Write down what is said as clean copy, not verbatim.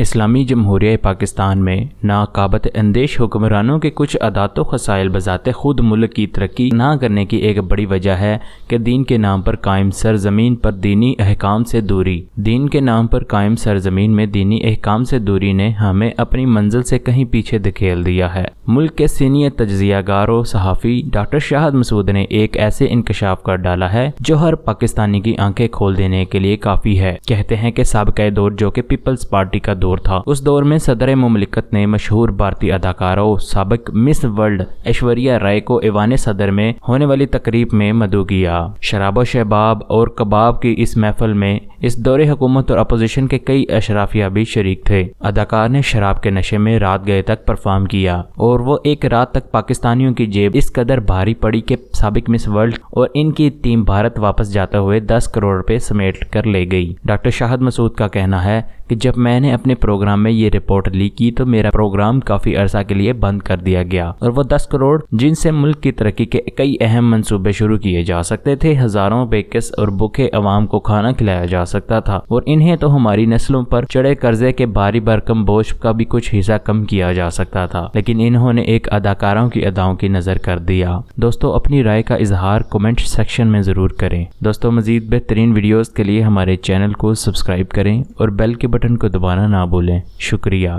اسلامی جمہوریہ پاکستان میں ناقابل اندیش حکمرانوں کے کچھ عادات و خصائل بذات خود ملک کی ترقی نہ کرنے کی ایک بڑی وجہ ہے کہ دین کے نام پر قائم سرزمین پر دینی احکام سے دوری۔ دین کے نام پر قائم سرزمین میں دینی احکام سے دوری نے ہمیں اپنی منزل سے کہیں پیچھے دھکیل دیا ہے۔ ملک کے سینئر تجزیہ کار و صحافی ڈاکٹر شاہد مسعود نے ایک ایسے انکشاف کر ڈالا ہے جو ہر پاکستانی کی آنکھیں کھول دینے کے لیے کافی ہے۔ کہتے ہیں کہ سابقہ دور جو کہ پیپلز پارٹی کا دور تھا، اس دور میں صدر مملکت نے مشہور بھارتی اداکارہ و سابق مس ورلڈ ایشوریہ رائے کو ایوان صدر میں ہونے والی تقریب میں مدعو کیا۔ شراب و شباب اور کباب کی اس محفل میں اس دور حکومت اور اپوزیشن کے کئی اشرافیہ بھی شریک تھے۔ اداکار نے شراب کے نشے میں رات گئے تک پرفارم کیا اور وہ ایک رات تک پاکستانیوں کی جیب اس قدر بھاری پڑی کہ سابق مس ورلڈ اور ان کی ٹیم بھارت واپس جاتے ہوئے 10 کروڑ روپے سمیٹ کر لے گئی۔ ڈاکٹر شاہد مسعود کا کہنا ہے کہ جب میں نے اپنے پروگرام میں یہ رپورٹ لیک کی تو میرا پروگرام کافی عرصہ کے لیے بند کر دیا گیا اور وہ 10 کروڑ جن سے ملک کی ترقی کے کئی اہم منصوبے شروع کیے جا سکتے تھے، ہزاروں بےکس اور بھوکے عوام کو کھانا کھلایا جا سکتا تھا اور انہیں تو ہماری نسلوں پر چڑھے قرضے کے بھاری بھرکم بوجھ کا بھی کچھ حصہ کم کیا جا سکتا تھا، لیکن انہوں نے ایک اداکاروں کی اداؤں کی نظر کر دیا۔ دوستو، اپنی رائے کا اظہار کمنٹ سیکشن میں ضرور کریں۔ دوستو، مزید بہترین ویڈیوز کے لیے ہمارے چینل کو سبسکرائب کریں اور بیل کے بٹن کو دبانا نہ بھولیں۔ شکریہ۔